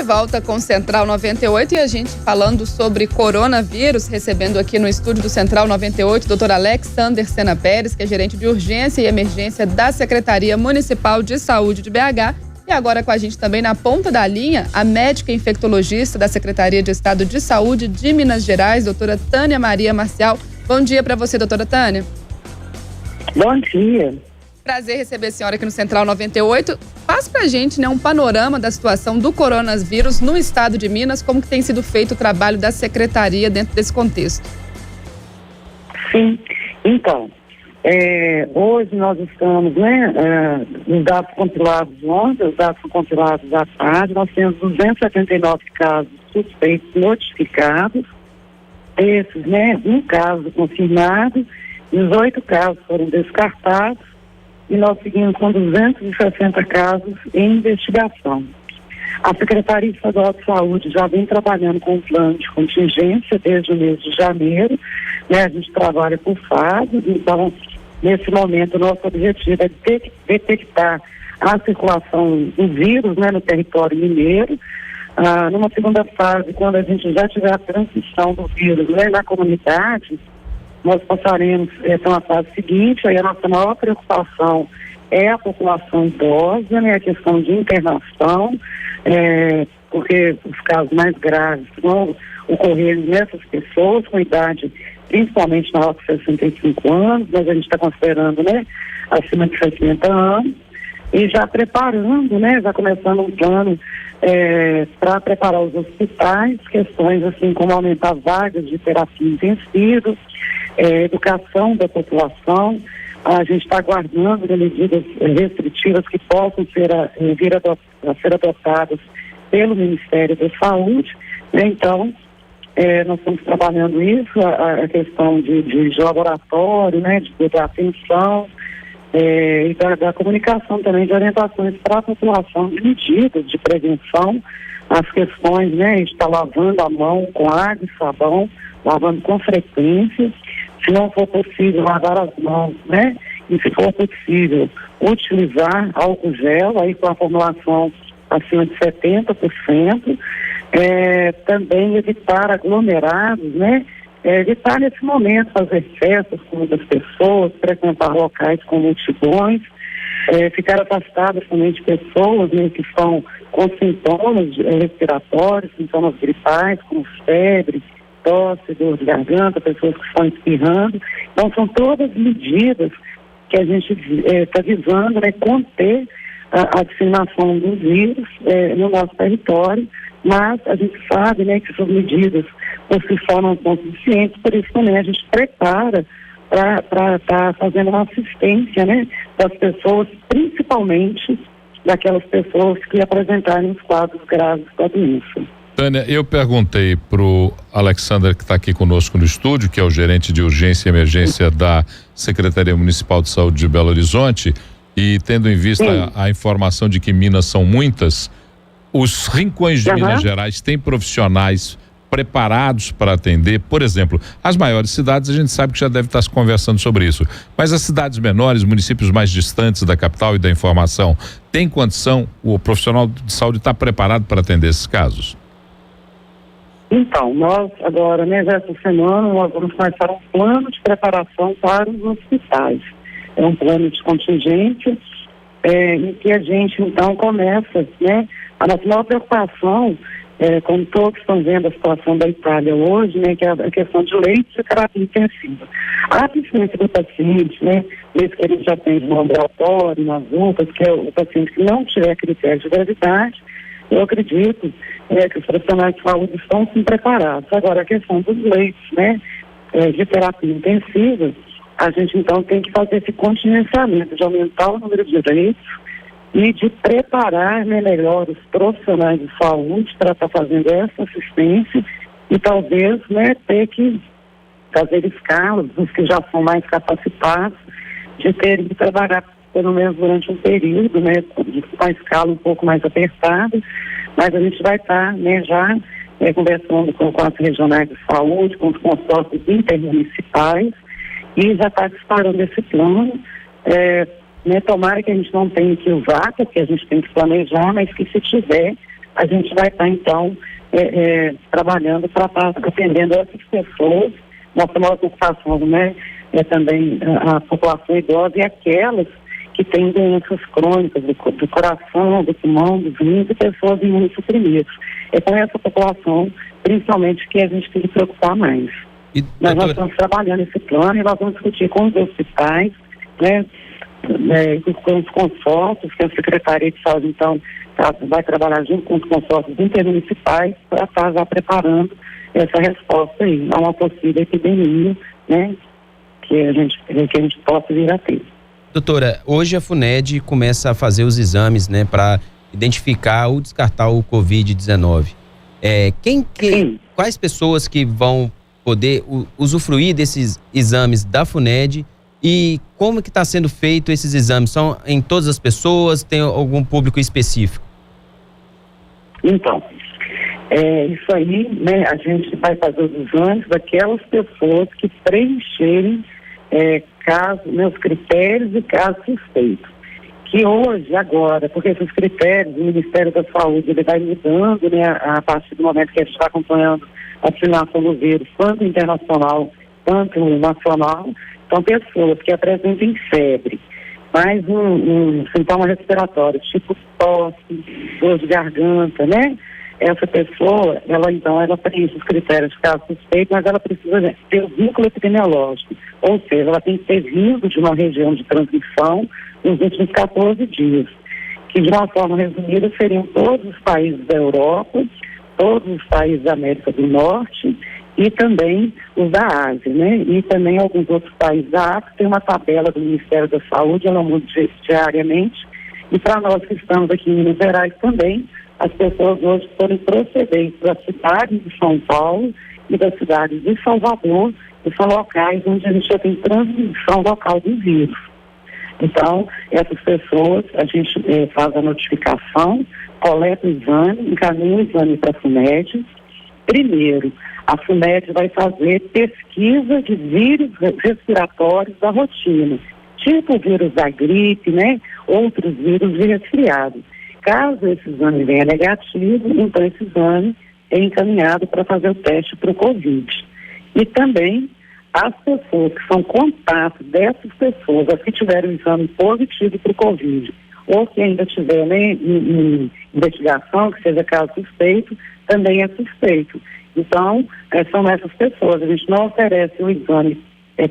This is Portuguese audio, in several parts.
volta com Central 98 e a gente falando sobre coronavírus, recebendo aqui no estúdio do Central 98 o Dr. Alexander Sena Pérez, que é gerente de urgência e emergência da Secretaria Municipal de Saúde de BH. E agora com a gente também na ponta da linha, a médica infectologista da Secretaria de Estado de Saúde de Minas Gerais, doutora Tânia Maria Marcial. Bom dia para você, doutora Tânia. Bom dia. Prazer receber a senhora aqui no Central 98. Faz pra gente, um panorama da situação do coronavírus no estado de Minas, como que tem sido feito o trabalho da secretaria dentro desse contexto. Sim, então, hoje nós estamos, os dados compilados ontem, os dados compilados à tarde, nós temos 279 casos suspeitos notificados, esses, um caso confirmado, 18 casos foram descartados, e nós seguimos com 260 casos em investigação. A Secretaria Estadual de Saúde já vem trabalhando com um plano de contingência desde o mês de janeiro, a gente trabalha por fases, então, nesse momento, o nosso objetivo é detectar a circulação do vírus, no território mineiro. Numa segunda fase, quando a gente já tiver a transmissão do vírus, na comunidade, nós passaremos para a fase seguinte. Aí a nossa maior preocupação é a população idosa, a questão de internação, porque os casos mais graves vão ocorrer nessas pessoas com idade, principalmente maior de 65 anos, mas a gente está considerando, acima de 60 anos, e já preparando, já começando um plano para preparar os hospitais, questões assim como aumentar vagas de terapia intensiva, educação da população. A gente está aguardando medidas restritivas que possam vir a ser adotadas pelo Ministério da Saúde. Então, nós estamos trabalhando isso, a questão de laboratório, de atenção e da comunicação também, de orientações para a população, de medidas de prevenção, as questões, de estar lavando a mão com água e sabão, lavando com frequência. Se não for possível, lavar as mãos, e se for possível, utilizar álcool gel, aí com a formulação acima de 70%, também evitar aglomerados, evitar nesse momento fazer festas com muitas pessoas, frequentar locais com multidões, ficar afastados também de pessoas que estão com sintomas respiratórios, sintomas gripais, como febre, tosse, dor de garganta, pessoas que estão espirrando. Então, são todas medidas que a gente está visando, conter a disseminação do vírus no nosso território, mas a gente sabe, que essas medidas por si só não são suficientes, por isso também a gente prepara para estar fazendo uma assistência, das pessoas, principalmente daquelas pessoas que apresentarem os quadros graves da doença. Tânia, eu perguntei para o Alexander, que está aqui conosco no estúdio, que é o gerente de urgência e emergência da Secretaria Municipal de Saúde de Belo Horizonte, e tendo em vista a informação de que Minas são muitas, os rincões de Minas Gerais têm profissionais preparados para atender? Por exemplo, as maiores cidades a gente sabe que já deve estar se conversando sobre isso, mas as cidades menores, municípios mais distantes da capital e da informação, tem condição, o profissional de saúde está preparado para atender esses casos? Então, nós agora, essa semana, nós vamos começar um plano de preparação para os hospitais. É um plano de contingência, em que a gente, então, começa, a nossa maior preocupação, como todos estão vendo a situação da Itália hoje, que é a questão de leitos de terapia intensiva. A assistência do paciente, esse que a gente já tem no ambulatório, nas UPAs, que é o paciente que não tiver critério de gravidade, eu acredito que os profissionais de saúde estão sim preparados. Agora, a questão dos leitos, de terapia intensiva, a gente então tem que fazer esse contingenciamento de aumentar o número de leitos e de preparar melhor os profissionais de saúde para estar fazendo essa assistência e talvez ter que fazer escalas dos que já são mais capacitados de terem que trabalhar pelo menos durante um período, com uma escala um pouco mais apertada, mas a gente vai estar, já conversando com as regionais de saúde, com os consórcios intermunicipais, e já está disparando esse plano. Tomara que a gente não tenha que usar, porque a gente tem que planejar, mas que se tiver, a gente vai estar, então, trabalhando para estar atendendo essas pessoas. Nossa maior preocupação, né, é também a população idosa e aquelas que têm doenças crônicas do coração, do pulmão, dos rins e pessoas imunossuprimidas. É com essa população, principalmente, que a gente tem que preocupar mais. Nós estamos trabalhando esse plano e nós vamos discutir com os hospitais, né, com os consórcios, que a Secretaria de Saúde, então, vai trabalhar junto com os consórcios intermunicipais para estar já preparando essa resposta aí a uma possível epidemia, né, que a gente possa vir a ter. Doutora, hoje a FUNED começa a fazer os exames, né, para identificar ou descartar o Covid-19. Quais pessoas que vão poder usufruir desses exames da FUNED e como que está sendo feito esses exames? São em todas as pessoas? Tem algum público específico? Então, isso aí, né, a gente vai fazer os exames daquelas pessoas que preencherem os critérios e casos suspeitos. Que hoje, agora, porque esses critérios, o Ministério da Saúde, ele vai mudando, né, a partir do momento que a gente está acompanhando a vacinação do vírus, tanto internacional quanto nacional, são pessoas que apresentem febre, mais um sintoma respiratório, tipo tosse, dor de garganta, né? Essa pessoa, ela preenche os critérios de caso suspeito, mas ela precisa ter o vínculo epidemiológico, ou seja, ela tem que ter vindo de uma região de transmissão nos últimos 14 dias, que de uma forma resumida seriam todos os países da Europa, todos os países da América do Norte e também os da Ásia, né? E também alguns outros países da África. Tem uma tabela do Ministério da Saúde, ela muda diariamente, e para nós que estamos aqui em Minas Gerais também, as pessoas hoje podem proceder das cidades de São Paulo e das cidades de Salvador, que são locais onde a gente já tem transmissão local do vírus. Então, essas pessoas, a gente faz a notificação, coleta o exame, encaminha o exame para a FUNED. Primeiro, a FUNED vai fazer pesquisa de vírus respiratórios da rotina, tipo o vírus da gripe, né? Outros vírus de resfriado. Caso esse exame venha negativo, então esse exame é encaminhado para fazer o teste para o Covid. E também as pessoas que são contato dessas pessoas, as que tiverem o exame positivo para o Covid, ou que ainda tiver, né, em investigação, que seja caso suspeito, também é suspeito. Então, são essas pessoas. A gente não oferece o exame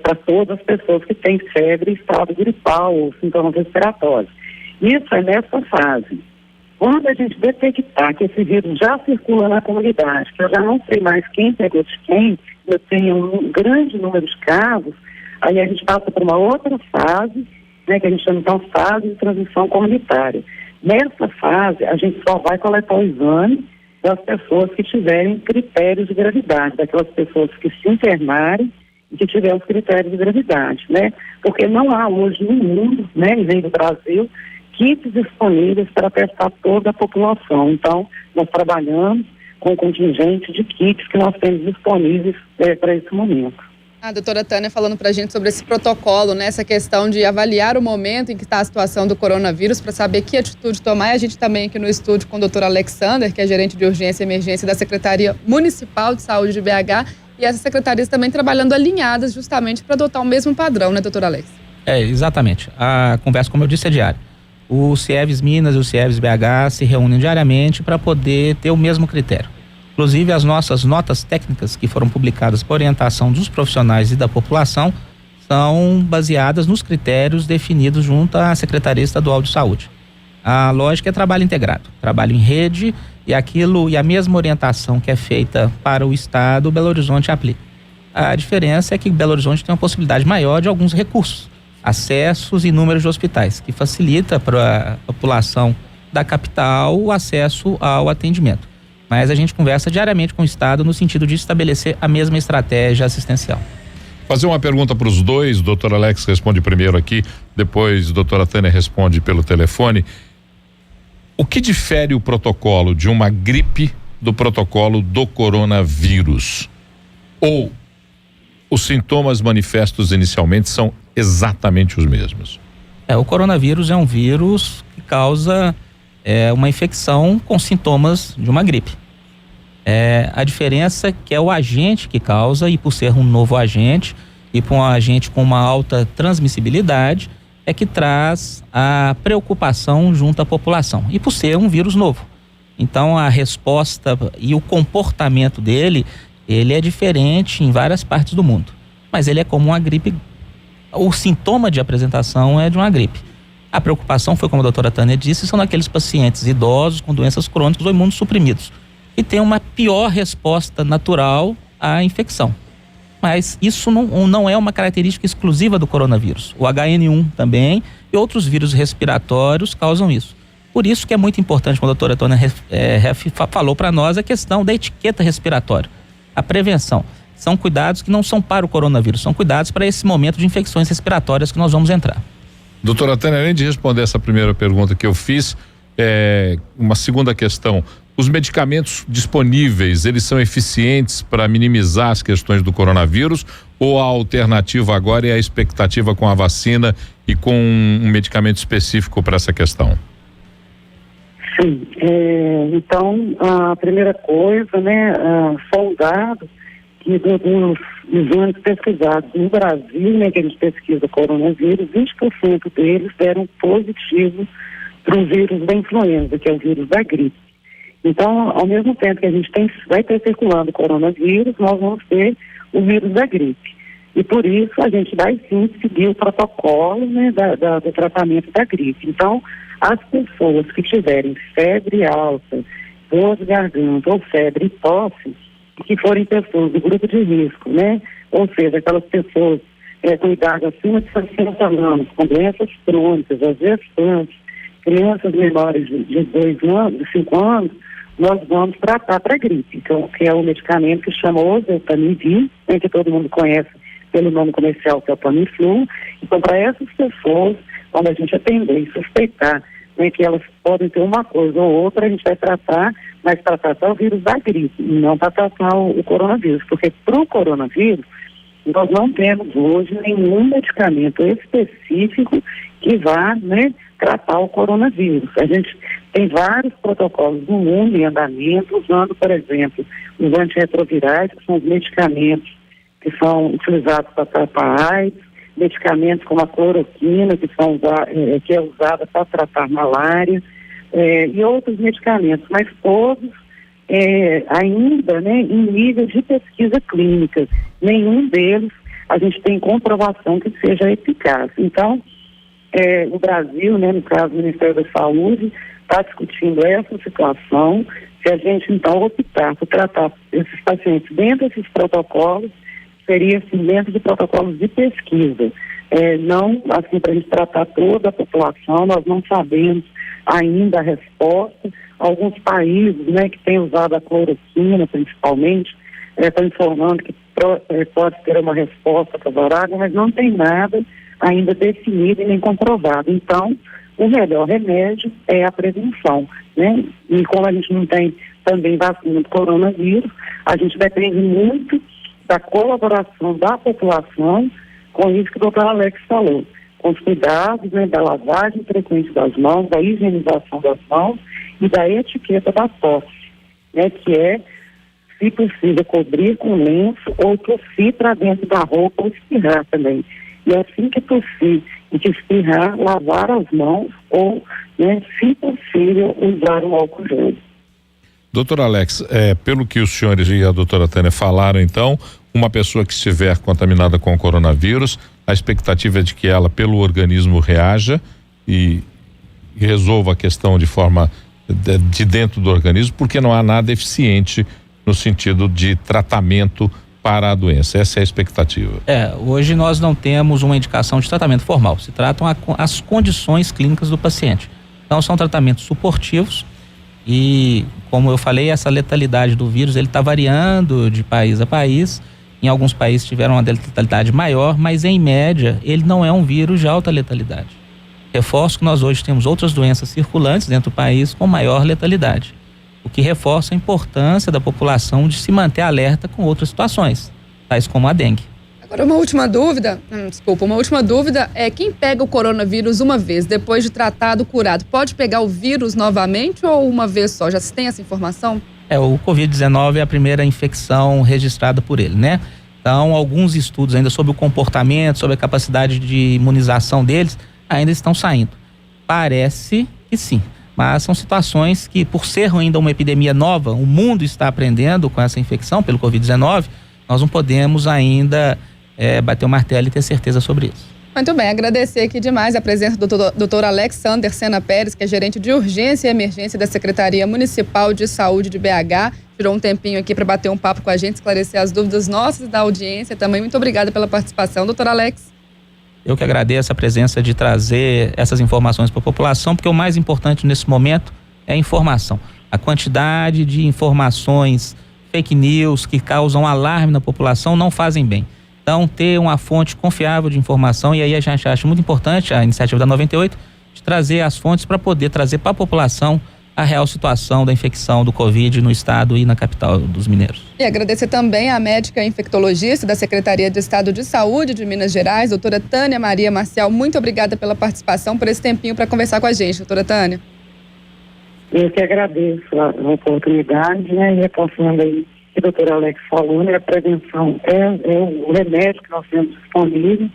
para todas as pessoas que têm febre, estado gripal ou sintomas respiratórios. Isso é nessa fase. Quando a gente detectar que esse vírus já circula na comunidade, que eu já não sei mais quem pegou de quem, eu tenho um grande número de casos, aí a gente passa para uma outra fase, né, que a gente chama então fase de transmissão comunitária. Nessa fase, a gente só vai coletar o exame das pessoas que tiverem critérios de gravidade, daquelas pessoas que se internarem e que tiverem os critérios de gravidade, né? Porque não há hoje no mundo, né, e nem no Brasil, kits disponíveis para testar toda a população. Então, nós trabalhamos com o contingente de kits que nós temos disponíveis para esse momento. A doutora Tânia falando para a gente sobre esse protocolo, né? Essa questão de avaliar o momento em que está a situação do coronavírus para saber que atitude tomar. E a gente também aqui no estúdio com o doutor Alexander, que é gerente de urgência e emergência da Secretaria Municipal de Saúde de BH. E essas secretarias também trabalhando alinhadas justamente para adotar o mesmo padrão, né, doutor Alex? Exatamente. A conversa, como eu disse, é diária. O CIEVS Minas e o CIEVS BH se reúnem diariamente para poder ter o mesmo critério. Inclusive, as nossas notas técnicas que foram publicadas por orientação dos profissionais e da população são baseadas nos critérios definidos junto à Secretaria Estadual de Saúde. A lógica é trabalho integrado, trabalho em rede e a mesma orientação que é feita para o Estado, Belo Horizonte aplica. A diferença é que Belo Horizonte tem uma possibilidade maior de alguns recursos, acessos e números de hospitais, que facilita para a população da capital o acesso ao atendimento. Mas a gente conversa diariamente com o Estado no sentido de estabelecer a mesma estratégia assistencial. Fazer uma pergunta para os dois, doutor Alex responde primeiro aqui, depois doutora Tânia responde pelo telefone. O que difere o protocolo de uma gripe do protocolo do coronavírus? Ou os sintomas manifestos inicialmente são exatamente os mesmos? O coronavírus é um vírus que causa é uma infecção com sintomas de uma gripe. A diferença é que é o agente que causa, e por ser um novo agente e por um agente com uma alta transmissibilidade, é que traz a preocupação junto à população, e por ser um vírus novo. Então a resposta e o comportamento dele, ele é diferente em várias partes do mundo, mas ele é como uma gripe. O sintoma de apresentação é de uma gripe. A preocupação foi, como a doutora Tânia disse, são daqueles pacientes idosos com doenças crônicas ou imunossuprimidos, e tem uma pior resposta natural à infecção. Mas isso não é uma característica exclusiva do coronavírus. O HN1 também e outros vírus respiratórios causam isso. Por isso que é muito importante, como a doutora Tânia falou para nós, a questão da etiqueta respiratória. A prevenção. São cuidados que não são para o coronavírus, são cuidados para esse momento de infecções respiratórias que nós vamos entrar. Doutora Tânia, além de responder essa primeira pergunta que eu fiz, uma segunda questão. Os medicamentos disponíveis, eles são eficientes para minimizar as questões do coronavírus, ou a alternativa agora é a expectativa com a vacina e com um medicamento específico para essa questão? Sim, então a primeira coisa, né, foi um dado que dos exames pesquisados no Brasil, né, que a gente pesquisa coronavírus, 20% deles deram positivo para o vírus da influenza, que é o vírus da gripe. Então, ao mesmo tempo que a gente vai ter circulando o coronavírus, nós vamos ter o vírus da gripe. E por isso a gente vai sim seguir o protocolo, né, do tratamento da gripe. Então, as pessoas que tiverem febre alta, dor de garganta ou febre e tosse, que forem pessoas do grupo de risco, né, ou seja, aquelas pessoas com idade acima de 60 anos, com doenças crônicas, as gestantes, crianças menores de 2 anos, de 5 anos, nós vamos tratar para a gripe, que é um medicamento que chama oseltamivir, né, que todo mundo conhece pelo nome comercial, que é o Tamiflu. Então, para essas pessoas, quando a gente atender e suspeitar, né, que elas podem ter uma coisa ou outra, a gente vai tratar, mas para tratar o vírus da gripe, não para tratar o coronavírus, porque para o coronavírus, nós não temos hoje nenhum medicamento específico que vá, né, tratar o coronavírus. A gente tem vários protocolos no mundo em andamento, usando, por exemplo, os antirretrovirais, que são os medicamentos que são utilizados para tratar AIDS, medicamentos como a cloroquina, que é usada para tratar malária, e outros medicamentos, mas todos ainda, né, em nível de pesquisa clínica. Nenhum deles a gente tem comprovação que seja eficaz. Então, o Brasil, né, no caso do Ministério da Saúde, está discutindo essa situação. Se a gente, então, optar por tratar esses pacientes dentro desses protocolos, seria, assim, dentro de protocolos de pesquisa. Não, assim, para a gente tratar toda a população, nós não sabemos ainda a resposta. Alguns países, né, que têm usado a cloroquina, principalmente, estão informando que pode ter uma resposta favorável, mas não tem nada ainda definido e nem comprovado. Então, o melhor remédio é a prevenção, né? E como a gente não tem também vacina do coronavírus, a gente depende muito da colaboração da população com isso que o doutor Alex falou, com os cuidados, né, da lavagem frequente das mãos, da higienização das mãos e da etiqueta da tosse, né, que é, se possível, cobrir com lenço ou tossir para dentro da roupa ou espirrar também. E assim que tossir e que espirrar, lavar as mãos ou, né, se possível, usar o álcool gel. Doutor Alex, pelo que os senhores e a doutora Tânia falaram, então, uma pessoa que estiver contaminada com o coronavírus, a expectativa é de que ela, pelo organismo, reaja e resolva a questão de forma de dentro do organismo, porque não há nada eficiente no sentido de tratamento para a doença. Essa é a expectativa. Hoje nós não temos uma indicação de tratamento formal, se tratam as condições clínicas do paciente. Então são tratamentos suportivos e, como eu falei, essa letalidade do vírus, ele está variando de país a país. Em alguns países tiveram uma letalidade maior, mas em média ele não é um vírus de alta letalidade. Reforço que nós hoje temos outras doenças circulantes dentro do país com maior letalidade, o que reforça a importância da população de se manter alerta com outras situações, tais como a dengue. Agora, uma última dúvida é quem pega o coronavírus uma vez, depois de tratado, curado, pode pegar o vírus novamente ou uma vez só? Já se tem essa informação? O Covid-19 é a primeira infecção registrada por ele, né? Então, alguns estudos ainda sobre o comportamento, sobre a capacidade de imunização deles, ainda estão saindo. Parece que sim, mas são situações que, por ser ainda uma epidemia nova, o mundo está aprendendo com essa infecção pelo Covid-19, nós não podemos ainda bater o martelo e ter certeza sobre isso. Muito bem, agradecer aqui demais a presença do Dr. Alexander Sena Pérez, que é gerente de urgência e emergência da Secretaria Municipal de Saúde de BH. Tirou um tempinho aqui para bater um papo com a gente, esclarecer as dúvidas nossas da audiência também. Muito obrigada pela participação, doutor Alex. Eu que agradeço a presença de trazer essas informações para a população, porque o mais importante nesse momento é a informação. A quantidade de informações, fake news que causam alarme na população não fazem bem. Então, ter uma fonte confiável de informação, e aí a gente acha muito importante a iniciativa da 98 de trazer as fontes para poder trazer para a população a real situação da infecção do Covid no estado e na capital dos mineiros. E agradecer também à médica infectologista da Secretaria de Estado de Saúde de Minas Gerais, doutora Tânia Maria Marcial. Muito obrigada pela participação, por esse tempinho para conversar com a gente, doutora Tânia. Eu que agradeço a oportunidade, né, e reforçando aí que o doutor Alex falou, né, a prevenção é o remédio que nós temos disponível,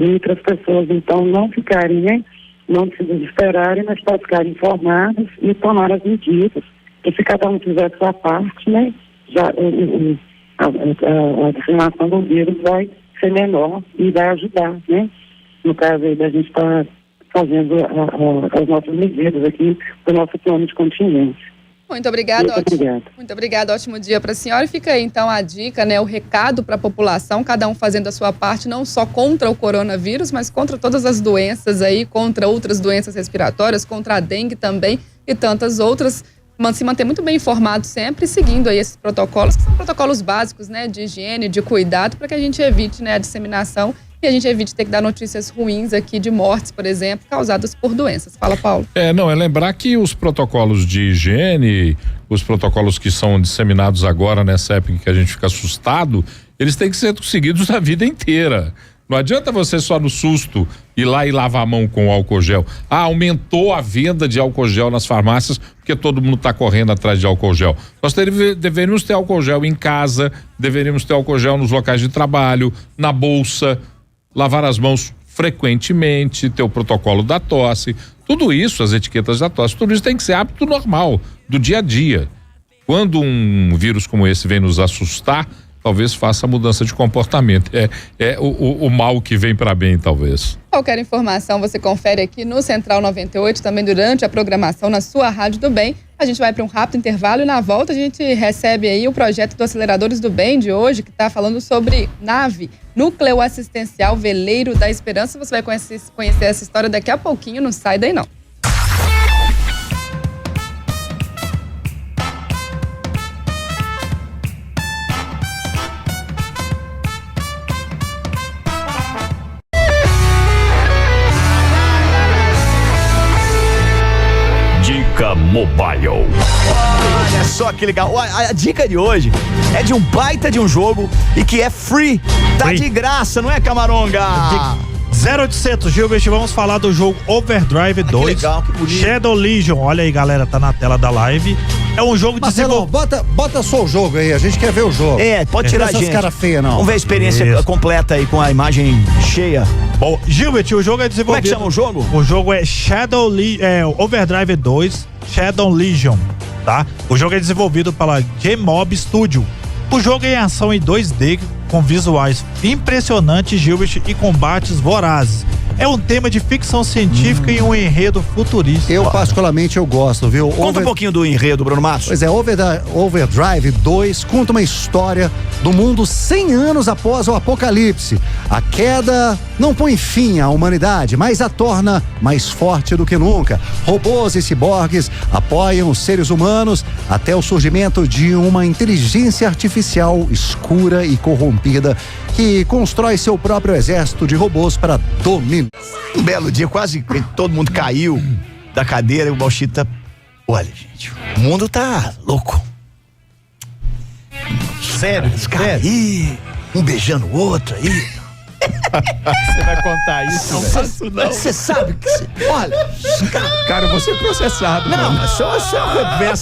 e para as pessoas, então, não ficarem, né, não se desesperarem, mas para ficarem informadas e tomar as medidas. E se cada um fizer a sua parte, né, já a disseminação do vírus vai ser menor e vai ajudar, né, no caso aí da gente estar fazendo as nossas medidas aqui do nosso plano de contingência. Muito obrigada. Muito obrigada, ótimo dia para a senhora. E fica aí então a dica, né, o recado para a população, cada um fazendo a sua parte, não só contra o coronavírus, mas contra todas as doenças aí, contra outras doenças respiratórias, contra a dengue também e tantas outras. Se manter muito bem informado sempre, seguindo aí esses protocolos, que são protocolos básicos, né, de higiene, de cuidado, para que a gente evite, né, a disseminação e a gente evite ter que dar notícias ruins aqui de mortes, por exemplo, causadas por doenças. Fala, Paulo. É lembrar que os protocolos de higiene, os protocolos que são disseminados agora nessa época que a gente fica assustado, eles têm que ser seguidos a vida inteira. Não adianta você só no susto ir lá e lavar a mão com álcool gel. Aumentou a venda de álcool gel nas farmácias porque todo mundo está correndo atrás de álcool gel. Nós deveríamos ter álcool gel em casa, deveríamos ter álcool gel nos locais de trabalho, na bolsa, lavar as mãos frequentemente, ter o protocolo da tosse, tudo isso, as etiquetas da tosse, tudo isso tem que ser hábito normal, do dia a dia. Quando um vírus como esse vem nos assustar, talvez faça mudança de comportamento. É o mal que vem para bem, talvez. Qualquer informação você confere aqui no Central 98, também durante a programação na sua Rádio do Bem. A gente vai para um rápido intervalo e na volta a gente recebe aí o projeto do Aceleradores do Bem de hoje, que está falando sobre NAVE, Núcleo Assistencial Veleiro da Esperança. Você vai conhecer essa história daqui a pouquinho, não sai daí não. Mobile. Olha só que legal. A dica de hoje é de um baita de um jogo e que é free. Tá de graça, não é, Camaronga? 0800, Gilbert, vamos falar do jogo Overdrive 2. Que legal, que bonito. Shadow Legion, olha aí, galera, tá na tela da live. É um jogo de Marcelo, bota só o jogo aí, a gente quer ver o jogo. Pode tirar a gente. Essas caras feias, não. Vamos ver a experiência completa aí com a imagem cheia. Bom, Gilbert, o jogo é desenvolvido... Como é que chama o jogo? O jogo é Overdrive 2 Shadow Legion, tá? O jogo é desenvolvido pela G-Mob Studio. O jogo é em ação em 2D, com visuais impressionantes, Gilbert, e combates vorazes. É um tema de ficção científica e um enredo futurista. Eu particularmente gosto, viu? Conta um pouquinho do enredo, Bruno Matos. Pois é, Overdrive 2 conta uma história do mundo 100 anos após o apocalipse. A queda não põe fim à humanidade, mas a torna mais forte do que nunca. Robôs e ciborgues apoiam os seres humanos até o surgimento de uma inteligência artificial escura e corrompida que constrói seu próprio exército de robôs para dominar. Um belo dia, quase todo mundo caiu da cadeira e o Bauchita... Olha, gente, o mundo tá louco. Sério? um beijando o outro aí. Você vai contar isso? Não faço não. Você sabe que olha, Cara, eu vou ser processado. não, mano. mas só uma conversa